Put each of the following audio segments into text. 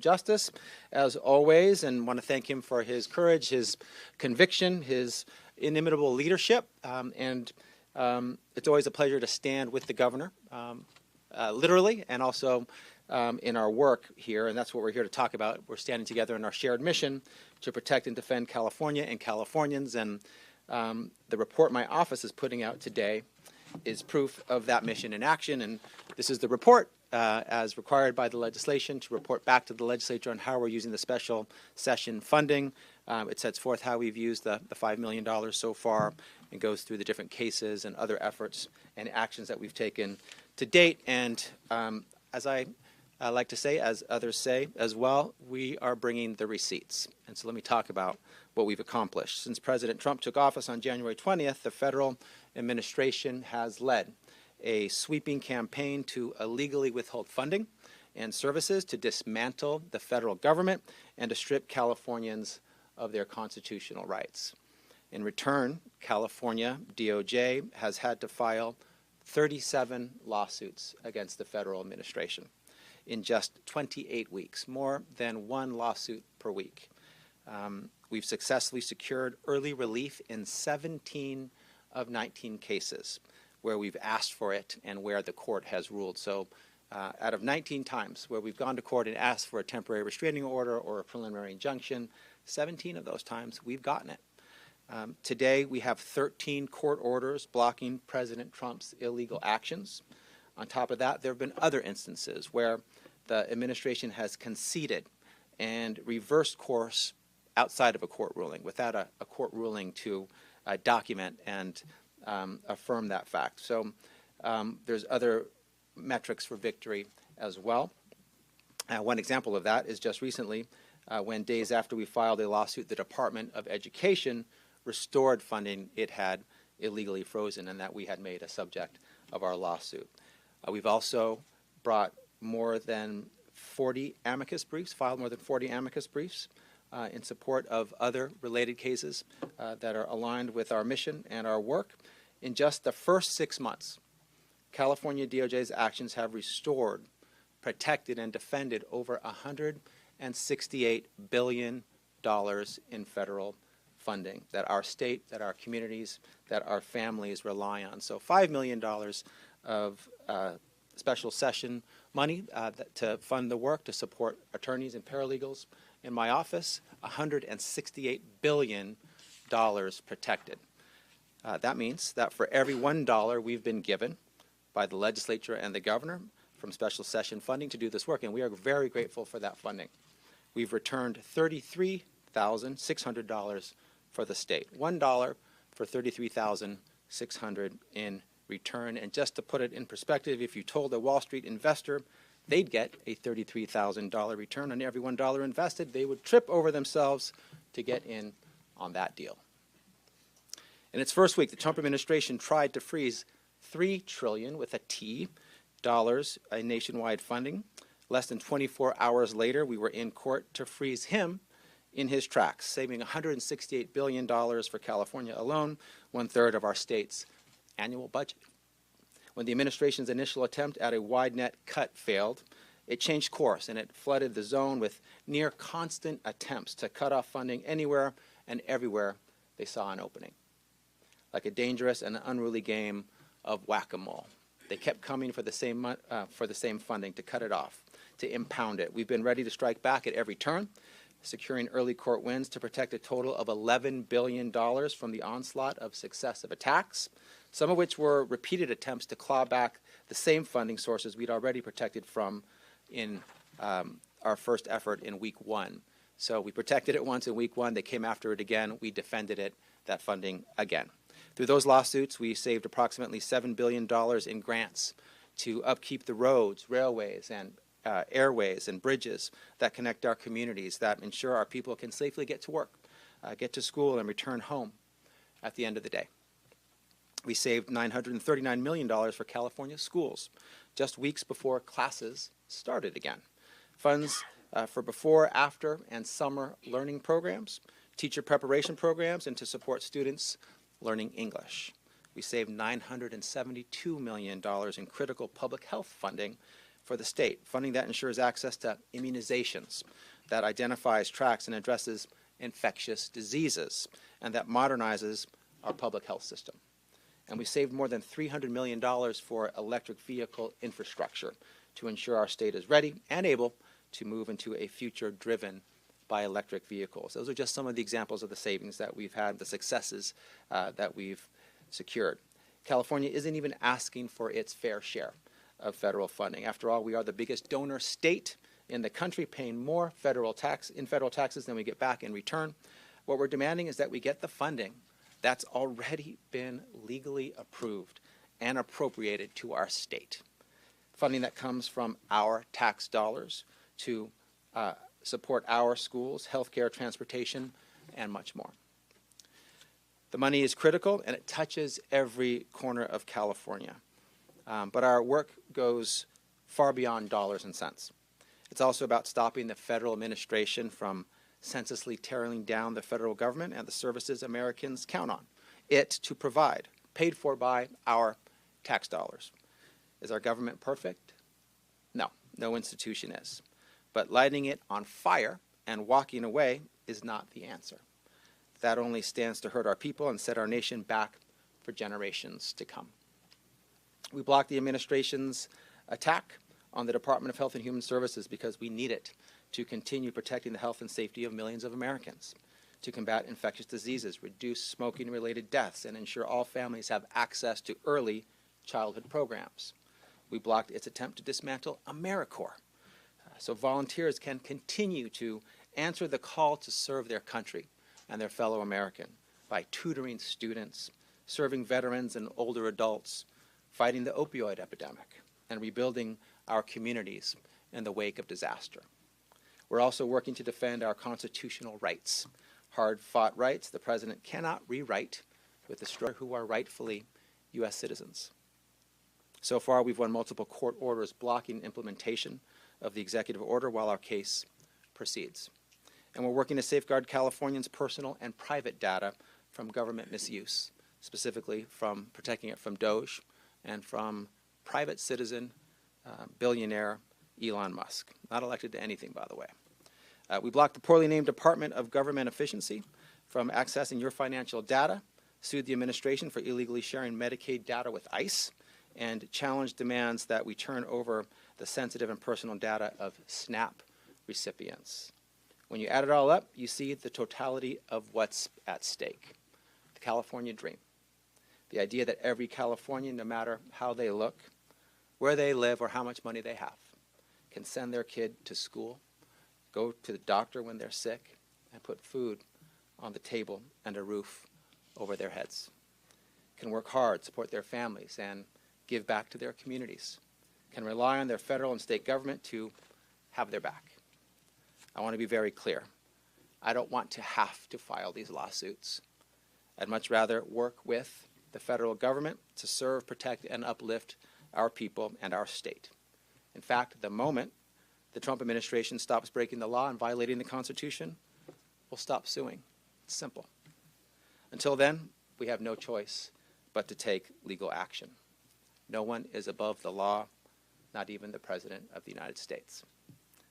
Justice, as always, and want to thank him for his courage, his conviction, his inimitable leadership, and it's always a pleasure to stand with the governor, literally, and also in our work here, and that's what we're here to talk about. We're standing together in our shared mission to protect and defend California and Californians, and the report my office is putting out today is proof of that mission in action, and this is the report as required by the legislation to report back to the legislature on how we're using the special session funding. It sets forth how we've used the $5 million so far and goes through the different cases and other efforts and actions that we've taken to date. And as I like to say, as others say as well, we are bringing the receipts. And so let me talk about what we've accomplished. Since President Trump took office on January 20th, the federal administration has led a sweeping campaign to illegally withhold funding and services, to dismantle the federal government, and to strip Californians of their constitutional rights. In return, California DOJ has had to file 37 lawsuits against the federal administration in just 28 weeks, more than one lawsuit per week. We've successfully secured early relief in 17 of 19 cases where we've asked for it and where the court has ruled. So out of 19 times where we've gone to court and asked for a temporary restraining order or a preliminary injunction, 17 of those times we've gotten it. Today we have 13 court orders blocking President Trump's illegal actions. On top of that, there have been other instances where the administration has conceded and reversed course outside of a court ruling, without a court ruling to document and affirm that fact. So there's other metrics for victory as well. One example of that is just recently when days after we filed a lawsuit, the Department of Education restored funding it had illegally frozen and that we had made a subject of our lawsuit. We've also brought more than 40 amicus briefs, filed more than 40 amicus briefs in support of other related cases that are aligned with our mission and our work. In just the first 6 months, California DOJ's actions have restored, protected, and defended over $168 billion in federal funding that our state, that our communities, that our families rely on. So $5 million of special session money to fund the work, to support attorneys and paralegals in my office, $168 billion protected. That means that for every $1 we've been given by the legislature and the governor from special session funding to do this work, and we are very grateful for that funding, we've returned $33,600 for the state. $1 for $33,600 in return. And just to put it in perspective, if you told a Wall Street investor they'd get a $33,000 return on every $1 invested, they would trip over themselves to get in on that deal. In its first week, the Trump administration tried to freeze $3 trillion with a T dollars in nationwide funding. Less than 24 hours later, we were in court to freeze him in his tracks, saving $168 billion for California alone, 1/3 of our state's annual budget. When the administration's initial attempt at a wide net cut failed, it changed course and it flooded the zone with near constant attempts to cut off funding anywhere and everywhere they saw an opening. Like a dangerous and unruly game of whack-a-mole. They kept coming for the same funding to cut it off, to impound it. We've been ready to strike back at every turn, securing early court wins to protect a total of $11 billion from the onslaught of successive attacks, some of which were repeated attempts to claw back the same funding sources we'd already protected from in our first effort in week 1. So we protected it once in week 1, they came after it again, we defended it, that funding again. Through those lawsuits, we saved approximately $7 billion in grants to upkeep the roads, railways, and airways and bridges that connect our communities, that ensure our people can safely get to work, get to school, and return home at the end of the day. We saved $939 million for California schools just weeks before classes started again. Funds for before, after, and summer learning programs, teacher preparation programs, and to support students learning English. We saved $972 million in critical public health funding for the state, funding that ensures access to immunizations, that identifies, tracks, and addresses infectious diseases, and that modernizes our public health system. And we saved more than $300 million for electric vehicle infrastructure to ensure our state is ready and able to move into a future driven by electric vehicles. Those are just some of the examples of the savings that we've had, the successes that we've secured. California isn't even asking for its fair share of federal funding. After all, we are the biggest donor state in the country, paying more federal taxes than we get back in return. What we're demanding is that we get the funding that's already been legally approved and appropriated to our state. Funding that comes from our tax dollars to support our schools, healthcare, transportation, and much more. The money is critical, and it touches every corner of California. But our work goes far beyond dollars and cents. It's also about stopping the federal administration from senselessly tearing down the federal government and the services Americans count on it to provide, paid for by our tax dollars. Is our government perfect? No, no institution is. But lighting it on fire and walking away is not the answer. That only stands to hurt our people and set our nation back for generations to come. We blocked the administration's attack on the Department of Health and Human Services because we need it to continue protecting the health and safety of millions of Americans, to combat infectious diseases, reduce smoking-related deaths, and ensure all families have access to early childhood programs. We blocked its attempt to dismantle AmeriCorps, so volunteers can continue to answer the call to serve their country and their fellow American by tutoring students, serving veterans and older adults, fighting the opioid epidemic, and rebuilding our communities in the wake of disaster. We're also working to defend our constitutional rights, hard-fought rights the president cannot rewrite with the strugglers who are rightfully U.S. citizens. So far, we've won multiple court orders blocking implementation of the executive order while our case proceeds. And we're working to safeguard Californians' personal and private data from government misuse, specifically from protecting it from DOJ and from private citizen billionaire Elon Musk, not elected to anything, by the way. We blocked the poorly named Department of Government Efficiency from accessing your financial data, sued the administration for illegally sharing Medicaid data with ICE, and challenged demands that we turn over the sensitive and personal data of SNAP recipients. When you add it all up, you see the totality of what's at stake. The California dream. The idea that every Californian, no matter how they look, where they live, or how much money they have, can send their kid to school, go to the doctor when they're sick, and put food on the table and a roof over their heads. Can work hard, support their families, and give back to their communities. Can rely on their federal and state government to have their back. I want to be very clear. I don't want to have to file these lawsuits. I'd much rather work with the federal government to serve, protect, and uplift our people and our state. In fact, the moment the Trump administration stops breaking the law and violating the Constitution, we'll stop suing. It's simple. Until then, we have no choice but to take legal action. No one is above the law, not even the President of the United States.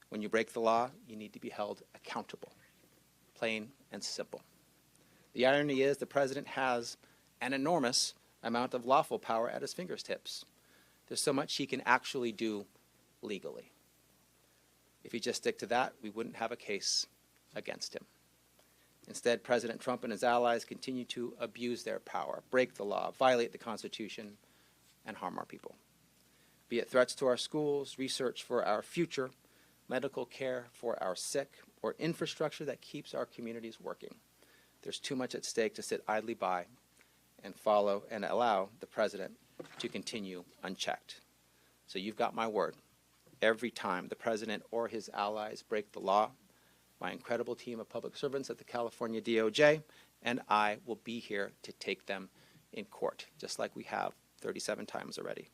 When you break the law, you need to be held accountable, plain and simple. The irony is the President has an enormous amount of lawful power at his fingertips. There's so much he can actually do legally. If he just stick to that, we wouldn't have a case against him. Instead, President Trump and his allies continue to abuse their power, break the law, violate the Constitution, and harm our people. Be it threats to our schools, research for our future, medical care for our sick, or infrastructure that keeps our communities working. There's too much at stake to sit idly by and follow and allow the president to continue unchecked. So you've got my word. Every time the president or his allies break the law, my incredible team of public servants at the California DOJ and I will be here to take them in court, just like we have 37 times already.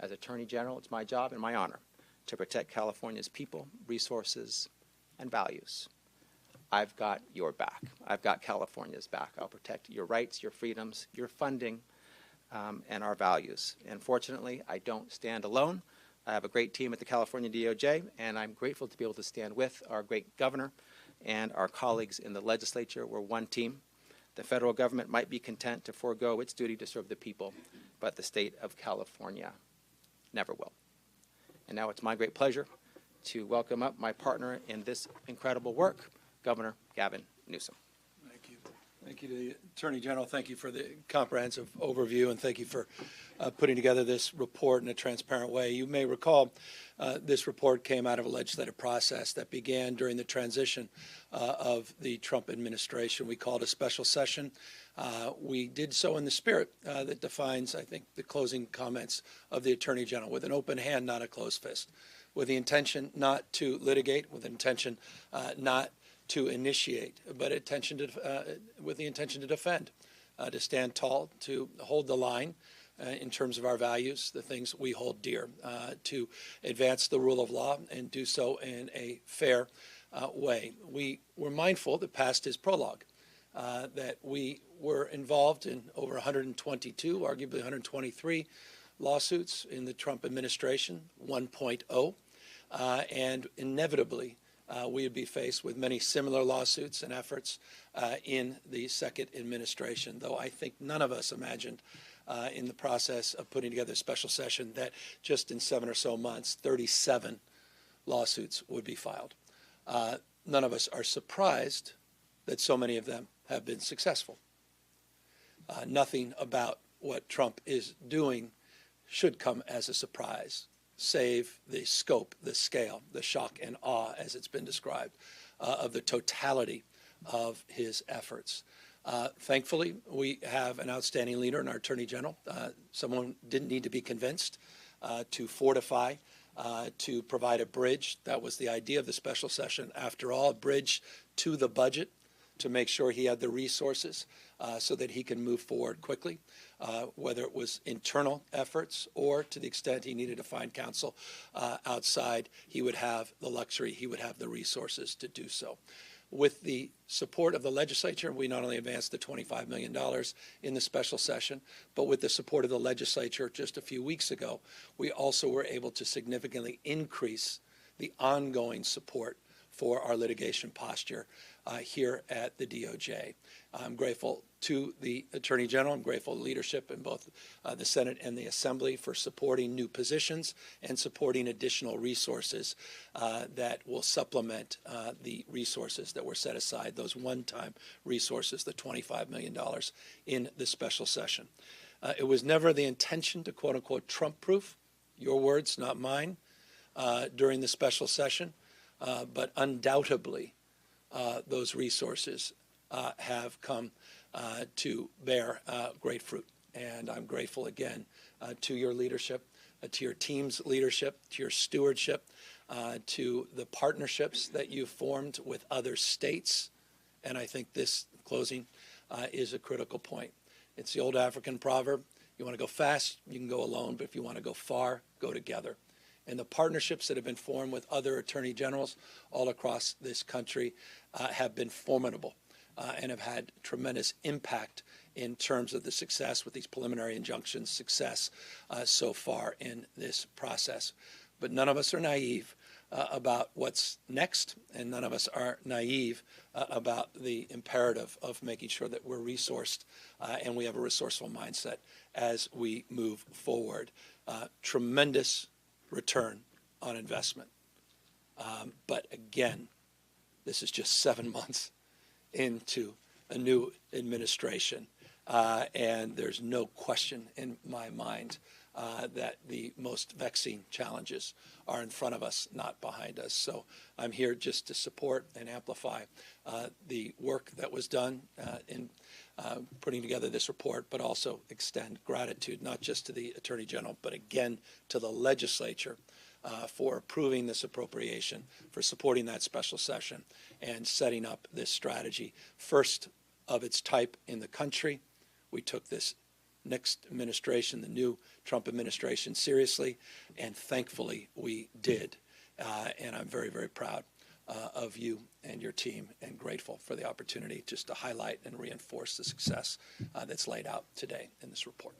As Attorney General, it's my job and my honor to protect California's people, resources, and values. I've got your back. I've got California's back. I'll protect your rights, your freedoms, your funding, and our values. And fortunately, I don't stand alone. I have a great team at the California DOJ, and I'm grateful to be able to stand with our great governor and our colleagues in the legislature. We're one team. The federal government might be content to forego its duty to serve the people, but the state of California never will. And now it's my great pleasure to welcome up my partner in this incredible work, Governor Gavin Newsom. Thank you. Thank you to the Attorney General. Thank you for the comprehensive overview, and thank you for putting together this report in a transparent way. You may recall this report came out of a legislative process that began during the transition of the Trump administration. We called a special session. We did so in the spirit that defines, I think, the closing comments of the Attorney General, with an open hand, not a closed fist, with the intention not to litigate, with the intention not to initiate, but with the intention to defend, to stand tall, to hold the line in terms of our values, the things we hold dear, to advance the rule of law and do so in a fair way. We were mindful that past his prologue, that we were involved in over 122, arguably 123 lawsuits in the Trump administration, 1.0, and inevitably we would be faced with many similar lawsuits and efforts in the second administration, though I think none of us imagined in the process of putting together a special session that just in 7 or so months, 37 lawsuits would be filed. None of us are surprised that so many of them have been successful. Nothing about what Trump is doing should come as a surprise, save the scope, the scale, the shock and awe, as it's been described, of the totality of his efforts. Thankfully, we have an outstanding leader in our Attorney General. Someone didn't need to be convinced to fortify, to provide a bridge. That was the idea of the special session. After all, a bridge to the budget to make sure he had the resources so that he can move forward quickly, whether it was internal efforts or to the extent he needed to find counsel outside, he would have the luxury, he would have the resources to do so. With the support of the legislature, we not only advanced the $25 million in the special session, but with the support of the legislature just a few weeks ago, we also were able to significantly increase the ongoing support for our litigation posture here at the DOJ. I'm grateful to the Attorney General. I'm grateful to leadership in both the Senate and the Assembly for supporting new positions and supporting additional resources that will supplement the resources that were set aside, those one-time resources, the $25 million in the special session. It was never the intention to quote-unquote Trump-proof, your words, not mine, during the special session, but undoubtedly those resources have come to bear great fruit. And I'm grateful again to your leadership, to your team's leadership, to your stewardship, to the partnerships that you've formed with other states. And I think this closing is a critical point. It's the old African proverb, you want to go fast, you can go alone, but if you want to go far, go together. And the partnerships that have been formed with other attorney generals all across this country have been formidable and have had tremendous impact in terms of the success with these preliminary injunctions, success so far in this process. But none of us are naive about what's next, and none of us are naive about the imperative of making sure that we're resourced and we have a resourceful mindset as we move forward. Tremendous return on investment. But again, this is just 7 months into a new administration. And there's no question in my mind that the most vexing challenges are in front of us, not behind us. So I'm here just to support and amplify the work that was done in putting together this report, but also extend gratitude not just to the Attorney General, but again to the legislature for approving this appropriation, for supporting that special session, and setting up this strategy, first of its type in the country. We took this next administration, the new Trump administration, seriously, and thankfully we did. And I'm very, very proud of you and your team, and grateful for the opportunity just to highlight and reinforce the success that's laid out today in this report.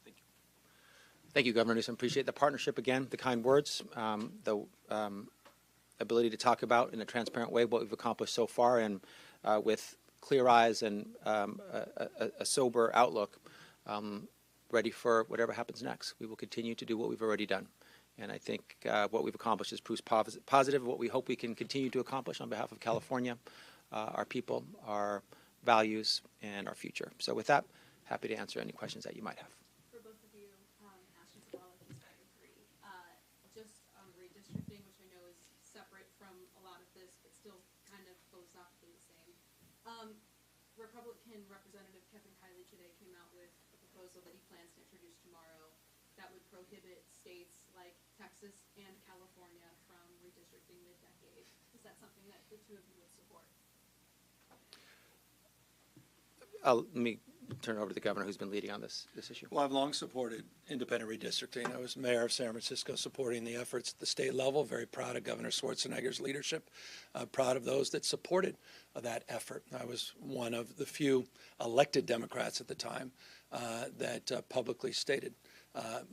Thank you. Thank you, Governor Newsom. Appreciate the partnership again, the kind words, the ability to talk about in a transparent way what we've accomplished so far, and with clear eyes and a sober outlook, ready for whatever happens next. We will continue to do what we've already done. And I think what we've accomplished is proof positive of what we hope we can continue to accomplish on behalf of California, our people, our values, and our future. So with that, happy to answer any questions that you might have. For both of you, Ashton Sabala, East I agree. Just on redistricting, which I know is separate from a lot of this, but still kind of philosophically the same. Republican Representative Kevin Kiley today came out with a proposal that he plans to introduce tomorrow that would prohibit states like Texas and California from redistricting mid-decade. Is that something that the two of you would support? Let me turn it over to the governor, who's been leading on this issue. Well, I've long supported independent redistricting. I was mayor of San Francisco supporting the efforts at the state level. Very proud of Governor Schwarzenegger's leadership. Proud of those that supported that effort. I was one of the few elected Democrats at the time that publicly stated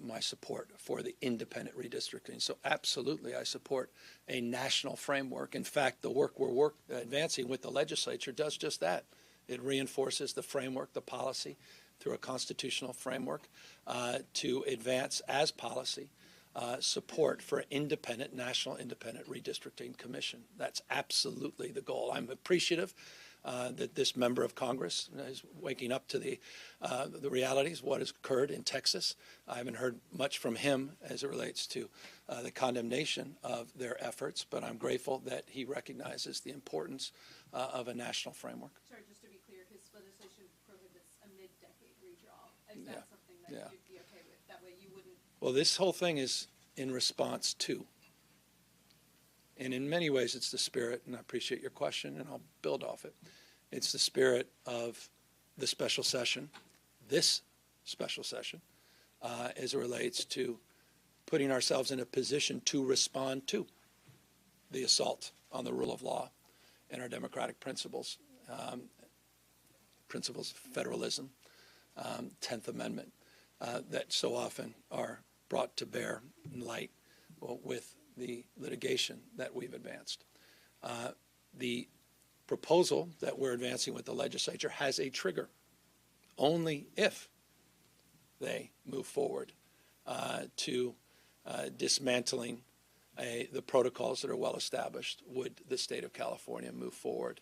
my support for the independent redistricting. So absolutely, I support a national framework. In fact, the work we're advancing with the legislature does just that. It reinforces the framework, the policy, through a constitutional framework to advance as policy support for national independent redistricting commission. That's absolutely the goal. I'm appreciative that this member of Congress is waking up to the realities of what has occurred in Texas. I haven't heard much from him as it relates to the condemnation of their efforts, but I'm grateful that he recognizes the importance of a national framework. Sorry, just to be clear, his legislation prohibits a mid-decade redraw. Is Yeah. that something that Yeah. you'd be okay with? That way you wouldn't... Well, this whole thing is in response to, and in many ways it's the spirit, and I appreciate your question, and I'll build off it. It's the spirit of the special session, this special session, as it relates to putting ourselves in a position to respond to the assault on the rule of law and our democratic principles, principles of federalism, 10th Amendment, that so often are brought to bear in light with the litigation that we've advanced. The proposal that we're advancing with the legislature has a trigger. Only if they move forward to dismantling the protocols that are well established would the state of California move forward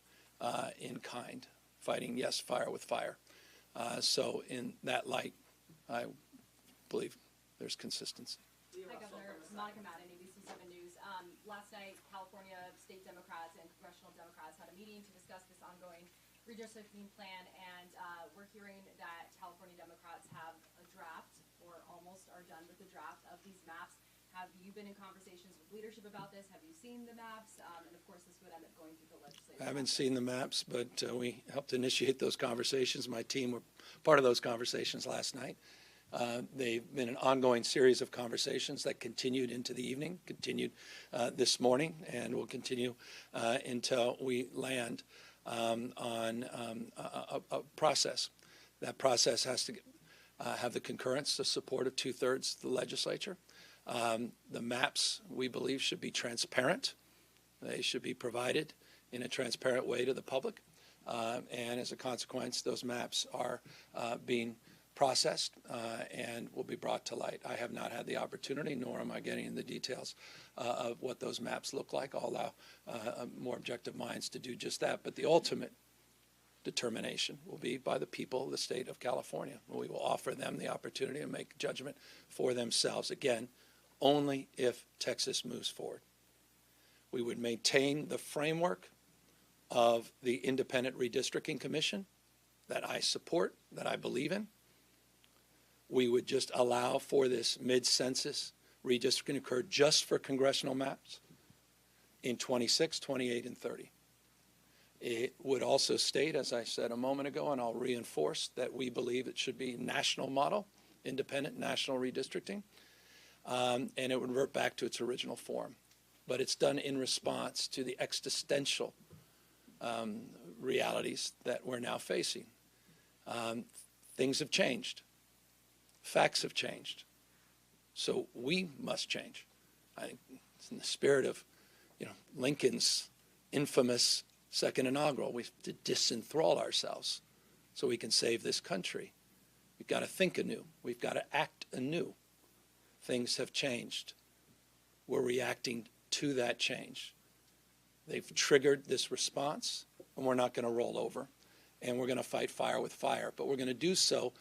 in kind, fighting, yes, fire with fire. So in that light, I believe there's consistency. Hi, Governor. Monica Madden, ABC7 News. Last night, California state Democrats and congressional Democrats had a meeting to discuss this ongoing redistricting plan, and we're hearing that California Democrats have a draft, or almost are done with the draft of these maps. Have you been in conversations with leadership about this? Have you seen the maps? And of course, this would end up going through the legislature. I haven't seen the maps, but we helped initiate those conversations. My team were part of those conversations last night. They've been an ongoing series of conversations that continued into the evening, continued this morning, and will continue until we land on a process. That process has to have the concurrence, the support of 2/3 of the legislature. The maps, we believe, should be transparent. They should be provided in a transparent way to the public. And as a consequence, those maps are being processed and will be brought to light. I have not had the opportunity, nor am I getting into the details of what those maps look like. I'll allow more objective minds to do just that. But the ultimate determination will be by the people of the state of California. We will offer them the opportunity to make judgment for themselves. Again, only if Texas moves forward. We would maintain the framework of the Independent Redistricting Commission that I support, that I believe in. We would just allow for this mid-census redistricting to occur just for congressional maps in 26, 28, and 30. It would also state, as I said a moment ago, and I'll reinforce, that we believe it should be national model, independent national redistricting, and it would revert back to its original form. But it's done in response to the existential realities that we're now facing. Things have changed. Facts have changed. So we must change. I think it's in the spirit of, Lincoln's infamous second inaugural. We have to disenthrall ourselves so we can save this country. We've got to think anew. We've got to act anew. Things have changed. We're reacting to that change. They've triggered this response, and we're not going to roll over, and we're going to fight fire with fire. But we're going to do so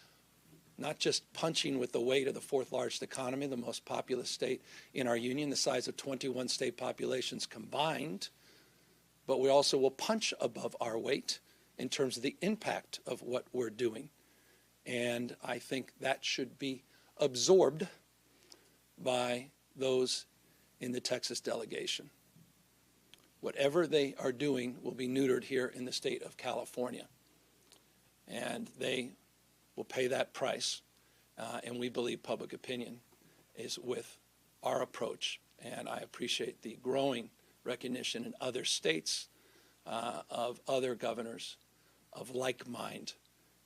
not just punching with the weight of the fourth largest economy, the most populous state in our union, the size of 21 state populations combined, but we also will punch above our weight in terms of the impact of what we're doing. And I think that should be absorbed by those in the Texas delegation. Whatever they are doing will be neutered here in the state of California. And they will pay that price. And we believe public opinion is with our approach. And I appreciate the growing recognition in other states, of other governors of like mind,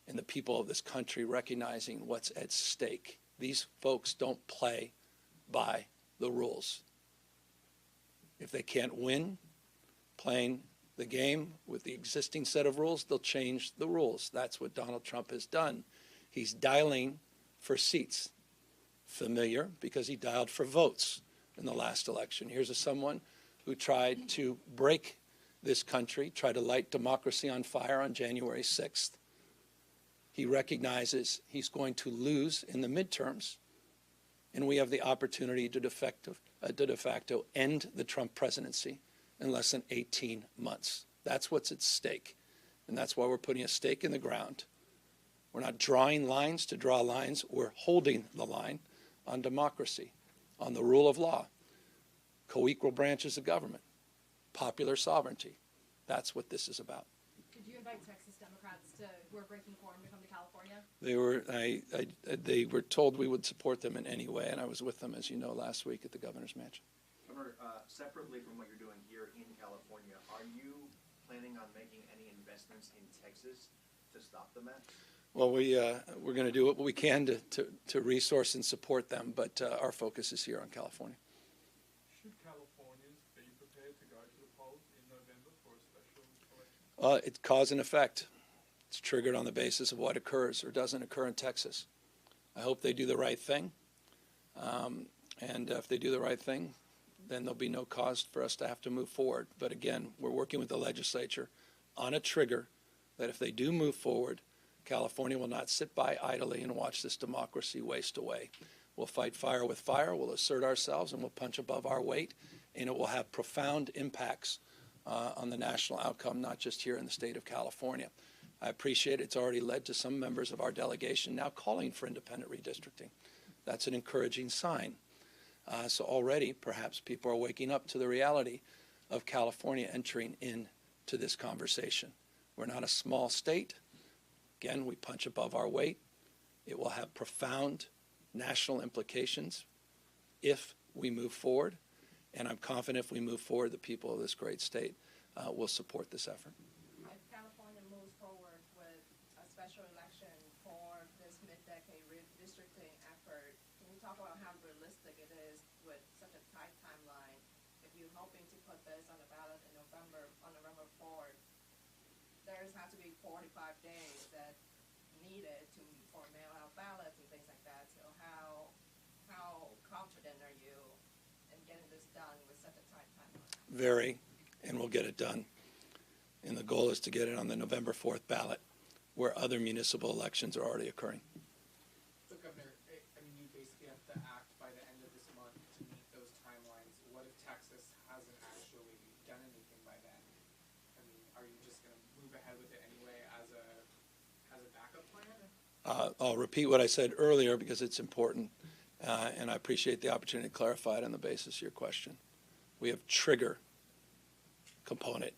and the people of this country recognizing what's at stake. These folks don't play by the rules. If they can't win playing the game with the existing set of rules, they'll change the rules. That's what Donald Trump has done. He's dialing for seats. Familiar, because he dialed for votes in the last election. Here's someone who tried to break this country, tried to light democracy on fire on January 6th. He recognizes he's going to lose in the midterms, and we have the opportunity to de facto end the Trump presidency in less than 18 months. That's what's at stake, and that's why we're putting a stake in the ground. We're not drawing lines to draw lines. We're holding the line on democracy, on the rule of law, co-equal branches of government, popular sovereignty. That's what this is about. Did you invite Texas Democrats who are breaking quorum to come to California? They were told we would support them in any way, and I was with them, as you know, last week at the governor's mansion. Governor, separately from what you're doing here in California, are you planning on making any investments in Texas to stop the match? Well, we're going to do what we can to resource and support them, but our focus is here on California. Should Californians be prepared to go to the polls in November for a special election? It's cause and effect. It's triggered on the basis of what occurs or doesn't occur in Texas. I hope they do the right thing, and if they do the right thing, then there'll be no cause for us to have to move forward. But again, we're working with the legislature on a trigger that if they do move forward, California will not sit by idly and watch this democracy waste away. We'll fight fire with fire, we'll assert ourselves, and we'll punch above our weight, and it will have profound impacts on the national outcome, not just here in the state of California. I appreciate it's already led to some members of our delegation now calling for independent redistricting. That's an encouraging sign. So already, perhaps, people are waking up to the reality of California entering into this conversation. We're not a small state. Again, we punch above our weight. It will have profound national implications if we move forward, and I'm confident if we move forward, the people of this great state will support this effort. If California moves forward with a special election for this mid-decade redistricting effort, can you talk about how realistic it is with such a tight timeline? If you're hoping to put this on the ballot in November, on November 4th, there's have to be 45 days that needed for mail-out ballots and things like that. So how confident are you in getting this done with such a tight timeline? Very, and we'll get it done. And the goal is to get it on the November 4th ballot, where other municipal elections are already occurring. So, Governor, I mean, you basically have to act by the end of this month to meet those timelines. What if Texas hasn't actually done anything by then? I mean, are you just going to move ahead with it anyway as a backup plan? I'll repeat what I said earlier because it's important, and I appreciate the opportunity to clarify it on the basis of your question. We have trigger component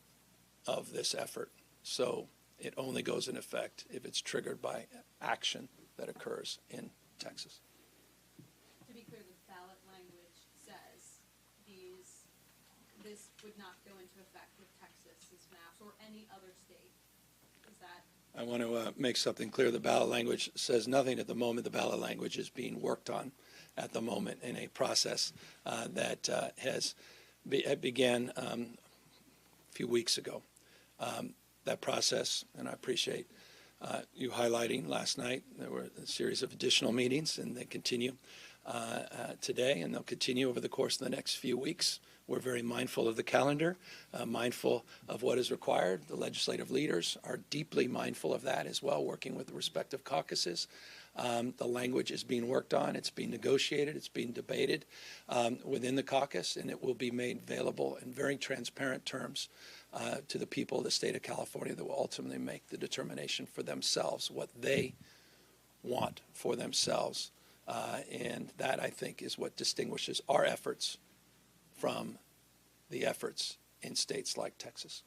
of this effort, so it only goes in effect if it's triggered by action that occurs in Texas. To be clear, the ballot language says this would not go into effect with Texas's maps or any other state. Is that? I want to make something clear. The ballot language says nothing at the moment. The ballot language is being worked on at the moment in a process that began a few weeks ago. That process, and I appreciate you highlighting last night, there were a series of additional meetings, and they continue today, and they'll continue over the course of the next few weeks. We're very mindful of the calendar, mindful of what is required. The legislative leaders are deeply mindful of that as well, working with the respective caucuses. The language is being worked on. It's being negotiated. It's being debated within the caucus, and it will be made available in very transparent terms to the people of the state of Caucasian that will ultimately make the determination for themselves, what they want for themselves. And that, I think, is what distinguishes our efforts from the efforts in states like Texas.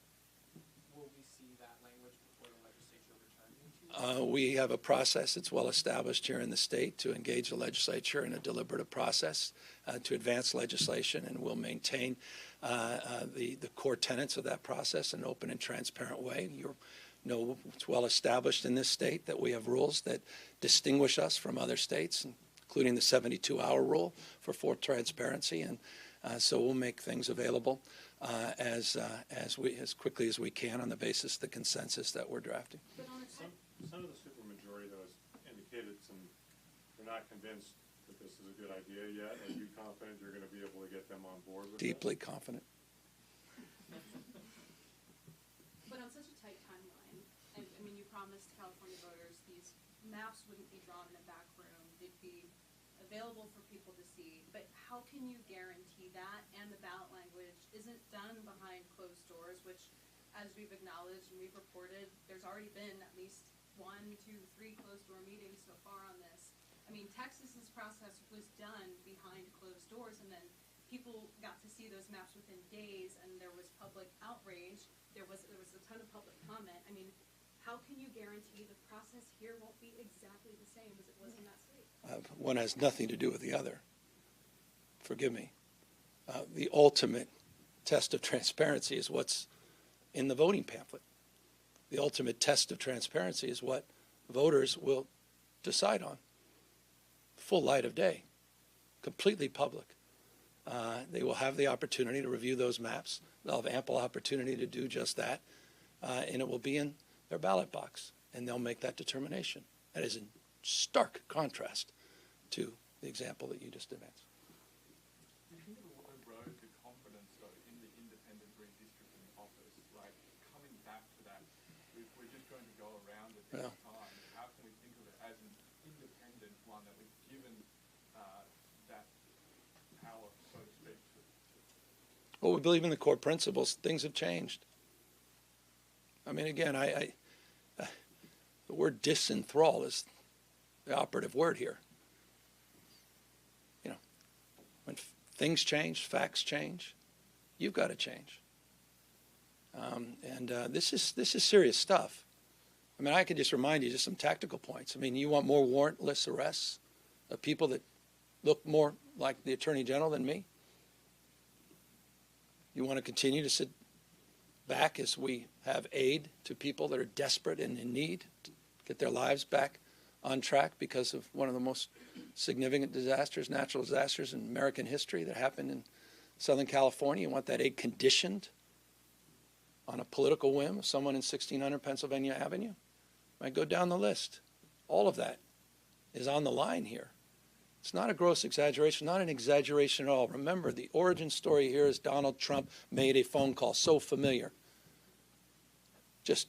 Will we see that language before the legislature returns? We have a process that's well established here in the state to engage the legislature in a deliberative process to advance legislation, and we'll maintain the core tenets of that process in an open and transparent way. You know, it's well established in this state that we have rules that distinguish us from other states, including the 72-hour rule for full transparency, and so we'll make things available as quickly as we can on the basis of the consensus that we're drafting. Some of the supermajority, though, has indicated they're not convinced that this is a good idea yet. Are you confident you're going to be able to get them on board with Deeply this? confident. But on such a tight timeline, I mean, you promised California voters these maps wouldn't be drawn in a back room. They'd be available for people to see. But how can you guarantee that and the ballot language isn't done behind closed doors, which, as we've acknowledged and we've reported, there's already been at least 1, 2, 3 closed-door meetings so far on this. I mean, Texas's process was done behind closed doors, and then people got to see those maps within days, and there was public outrage. There was a ton of public comment. I mean, how can you guarantee the process here won't be exactly the same as it was in that state? One has nothing to do with the other. Forgive me. The ultimate test of transparency is what's in the voting pamphlet. The ultimate test of transparency is what voters will decide on. Full light of day, completely public. They will have the opportunity to review those maps. They'll have ample opportunity to do just that, and it will be in their ballot box, and they'll make that determination. That is in stark contrast to the example that you just advanced. Do you think it will erode the confidence, though, in the independent redistricting office? Like, coming back to that, if we're just going to go around it every time, how can we think of it as an independent one that we've given that power, so to speak? Well, we believe in the core principles. Things have changed. I mean, again, the word disenthrall is the operative word here. You know, when things change, facts change, you've got to change. This is serious stuff. I mean, I could just remind you just some tactical points. I mean, you want more warrantless arrests of people that look more like the Attorney General than me? You want to continue to sit back as we have aid to people that are desperate and in need to get their lives back on track because of one of the most significant disasters, natural disasters in American history that happened in Southern California? You want that aid conditioned on a political whim of someone in 1600 Pennsylvania Avenue? I go down the list. All of that is on the line here. It's not a gross exaggeration, not an exaggeration at all. Remember, the origin story here is Donald Trump made a phone call, so familiar. Just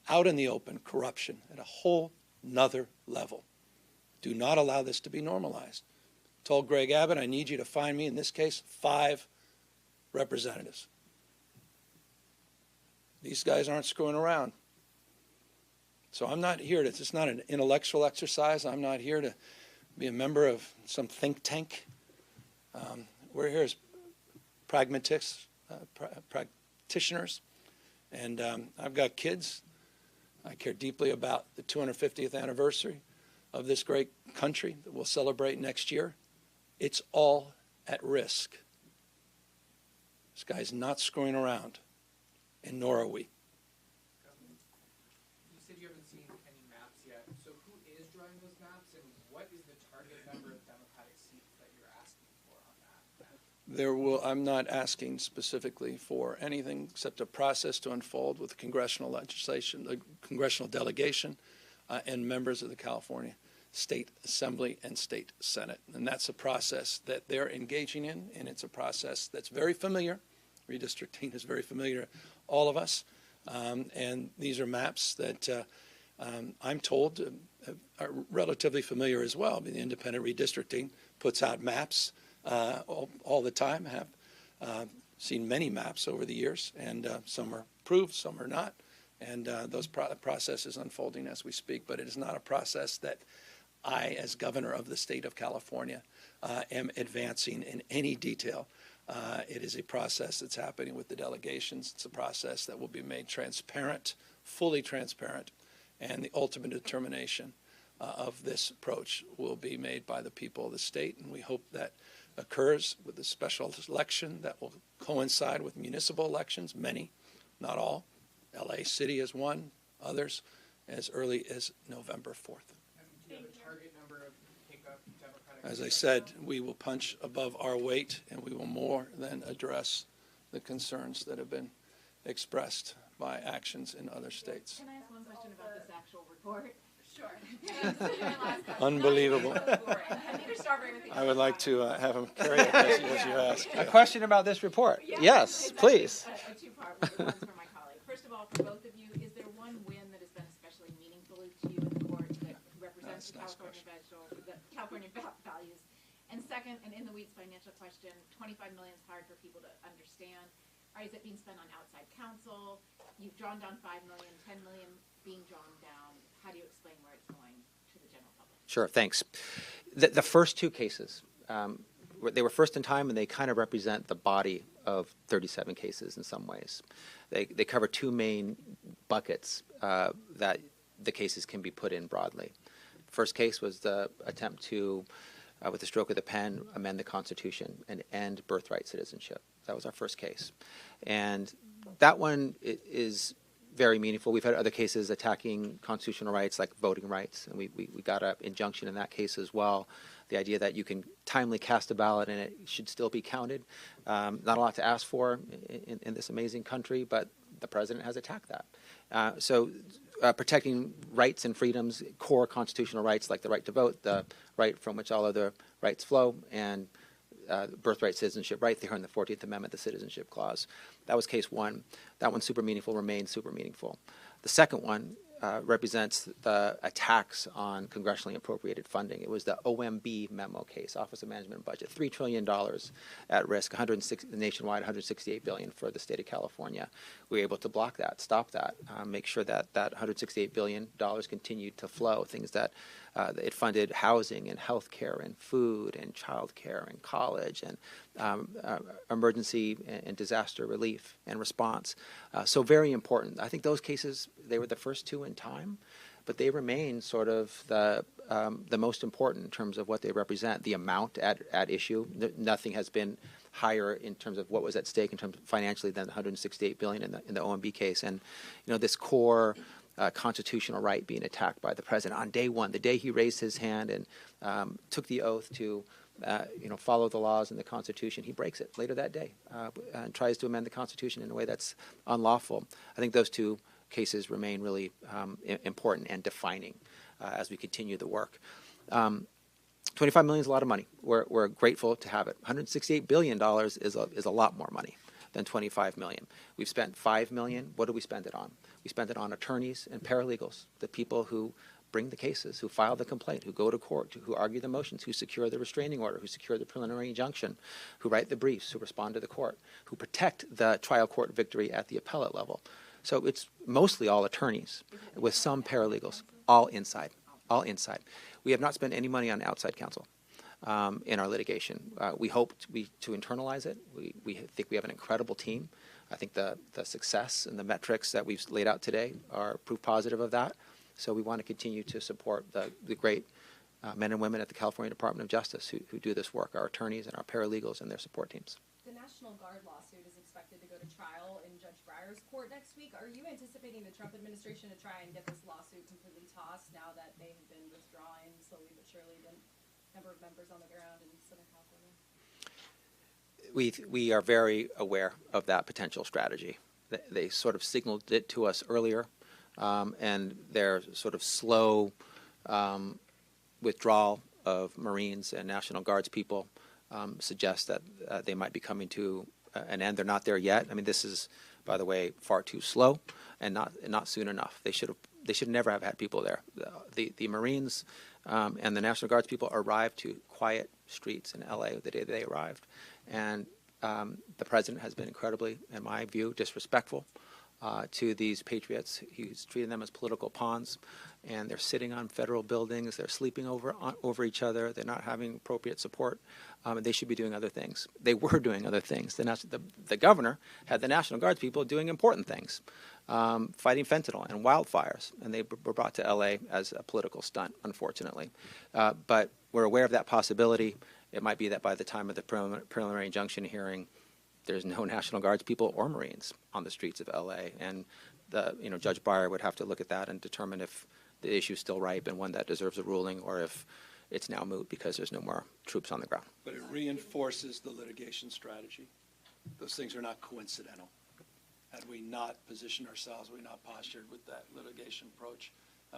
out in the open, corruption at a whole nother level. Do not allow this to be normalized. Told Greg Abbott, I need you to find me, in this case, 5 representatives. These guys aren't screwing around. So I'm not here to, it's not an intellectual exercise. I'm not here to be a member of some think tank. We're here as pragmatists, practitioners, and I've got kids. I care deeply about the 250th anniversary of this great country that we'll celebrate next year. It's all at risk. This guy's not screwing around, and nor are we. You said you haven't seen any maps yet. So who is drawing those maps, and what is the target number of Democratic seats that I'm not asking specifically for anything except a process to unfold with congressional legislation, the congressional delegation, and members of the California State Assembly and State Senate. And that's a process that they're engaging in, and it's a process that's very familiar. Redistricting is very familiar to all of us. And these are maps that I'm told are relatively familiar as well. I mean, the independent redistricting puts out maps all the time. Have seen many maps over the years, and some are approved, some are not. And those process is unfolding as we speak, but it is not a process that I, as governor of the state of California, am advancing in any detail. It is a process that's happening with the delegations. It's a process that will be made transparent, fully transparent, and the ultimate determination of this approach will be made by the people of the state, and we hope that occurs with a special election that will coincide with municipal elections, many, not all. LA City is one, others as early as November 4th. Do you have a target number of take-up Democratic? As I said, we will punch above our weight, and we will more than address the concerns that have been expressed by actions in other states. Can I ask one question about this actual report? Sure. Unbelievable. I would like to have him carry it as you ask. A question about this report? Yes, please. A two-part one for my colleague. First of all, for both of you, is there one win that has been especially meaningful to you in the court that represents the California values? And second, and in the weeds financial question, $25 million is hard for people to understand. Is it being spent on outside counsel? You've drawn down $5 million, $10 million being drawn down. How do you explain where it's going to the general public? Sure, thanks. The first two cases, they were first in time, and they kind of represent the body of 37 cases in some ways. They cover two main buckets that the cases can be put in broadly. First case was the attempt to, with the stroke of the pen, amend the Constitution and end birthright citizenship. That was our first case. And that one is very meaningful. We've had other cases attacking constitutional rights like voting rights, and we got an injunction in that case as well. The idea that you can timely cast a ballot and it should still be counted. Not a lot to ask for in this amazing country, but the president has attacked that. So protecting rights and freedoms, core constitutional rights like the right to vote, the right from which all other rights flow, and birthright citizenship right there in the 14th Amendment, the Citizenship Clause. That was case one. That one's super meaningful, remains super meaningful. The second one represents the attacks on congressionally appropriated funding. It was the OMB memo case, Office of Management and Budget, $3 trillion at risk, nationwide, $168 billion for the state of California. We were able to block that, stop that, make sure that that $168 billion continued to flow, things that it funded housing and health care and food and child care and college and emergency and disaster relief and response. So very important. I think those cases, they were the first two in time, but they remain sort of the most important in terms of what they represent, the amount at issue. Nothing has been higher in terms of what was at stake in terms of financially than the $168 billion in the OMB case. And, this core constitutional right being attacked by the president on day one, the day he raised his hand and took the oath to follow the laws and the Constitution, he breaks it later that day and tries to amend the Constitution in a way that's unlawful. I think those two cases remain really important and defining as we continue the work. $25 million is a lot of money. We're grateful to have it. $168 billion is a lot more money than $25 million. We've spent $5 million. What do we spend it on? We spend it on attorneys and paralegals, the people who bring the cases, who file the complaint, who go to court, who argue the motions, who secure the restraining order, who secure the preliminary injunction, who write the briefs, who respond to the court, who protect the trial court victory at the appellate level. So it's mostly all attorneys with some paralegals, all inside. We have not spent any money on outside counsel in our litigation. We hope to internalize it. We think we have an incredible team. I think the success and the metrics that we've laid out today are proof positive of that. So we want to continue to support the great men and women at the California Department of Justice who do this work, our attorneys and our paralegals and their support teams. The National Guard lawsuit is expected to go to trial in Judge Breyer's court next week. Are you anticipating the Trump administration to try and get this lawsuit completely tossed now that they've been withdrawing slowly but surely the number of members on the ground in Southern California? We are very aware of that potential strategy. They sort of signaled it to us earlier, and their sort of slow withdrawal of Marines and National Guards people suggests that they might be coming to an end. They're not there yet. I mean, this is, by the way, far too slow and not soon enough. They should never have had people there. The Marines and the National Guards people arrived to quiet streets in L.A. the day they arrived. And the president has been incredibly, in my view, disrespectful to these patriots. He's treating them as political pawns, and they're sitting on federal buildings. They're sleeping over each other. They're not having appropriate support. And they should be doing other things. They were doing other things. The governor had the National Guards people doing important things, fighting fentanyl and wildfires, and they were brought to L.A. as a political stunt, unfortunately. But we're aware of that possibility. It might be that by the time of the preliminary injunction hearing, there's no National Guards people or Marines on the streets of L.A. And Judge Breyer would have to look at that and determine if the issue is still ripe and one that deserves a ruling, or if it's now moot because there's no more troops on the ground. But it reinforces the litigation strategy. Those things are not coincidental. Had we not positioned ourselves, we not postured with that litigation approach,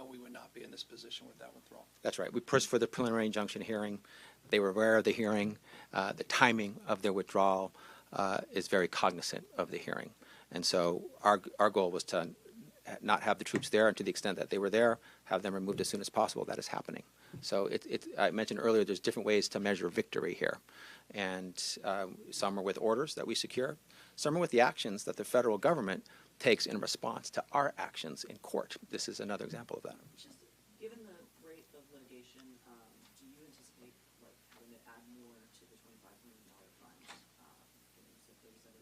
we would not be in this position with that withdrawal. That's right. We pushed for the preliminary injunction hearing. They were aware of the hearing. The timing of their withdrawal is very cognizant of the hearing. And so our goal was to not have the troops there, and to the extent that they were there, have them removed as soon as possible. That is happening. So I mentioned earlier there's different ways to measure victory here. And some are with orders that we secure. Some are with the actions that the federal government takes in response to our actions in court. This is another example of that. Just given the rate of litigation, do you anticipate having to add more to the $25 million fund? Given the 37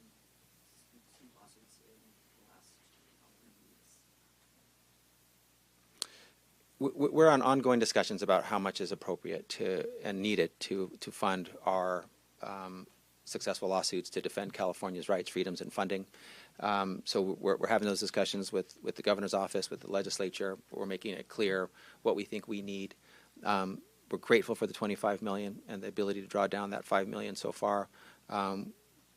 lawsuits in the last couple of weeks. We're on ongoing discussions about how much is appropriate and needed to fund our successful lawsuits to defend California's rights, freedoms, and funding. So we're having those discussions with the governor's office, with the legislature. We're making it clear what we think we need. We're grateful for the $25 million and the ability to draw down that $5 million so far.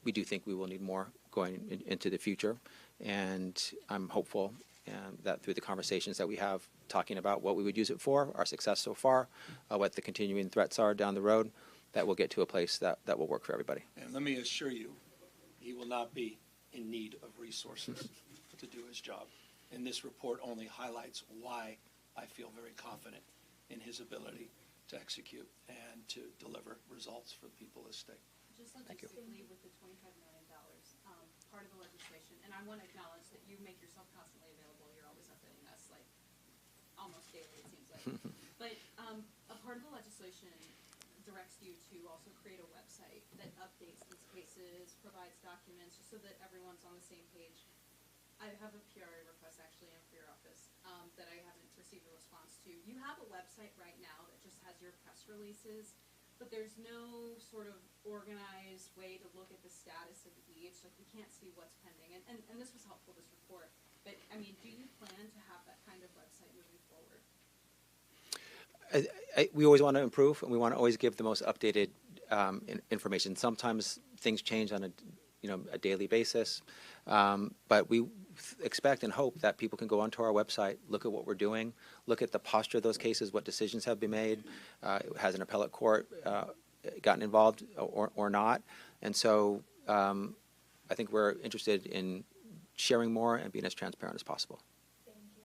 We do think we will need more going into the future, and I'm hopeful that through the conversations that we have talking about what we would use it for, our success so far, what the continuing threats are down the road, that we'll get to a place that will work for everybody. And let me assure you, he will not be in need of resources to do his job. And this report only highlights why I feel very confident in his ability to execute and to deliver results for the people of the state. Just logistically with the $25 million, part of the legislation, and I want to acknowledge that you make yourself constantly available. You're always updating us, like, almost daily, it seems like. But a part of the legislation directs you to also create a website that updates these cases, provides documents, just so that everyone's on the same page. I have a PRA request actually in for your office that I haven't received a response to. You have a website right now that just has your press releases, but there's no sort of organized way to look at the status of each. Like, we can't see what's pending. And this was helpful, this report. But, I mean, do you plan to have that kind of website moving forward? We always want to improve, and we want to always give the most updated information. Sometimes things change on a daily basis, but we expect and hope that people can go onto our website, look at what we're doing, look at the posture of those cases, what decisions have been made, has an appellate court gotten involved or not. And so I think we're interested in sharing more and being as transparent as possible.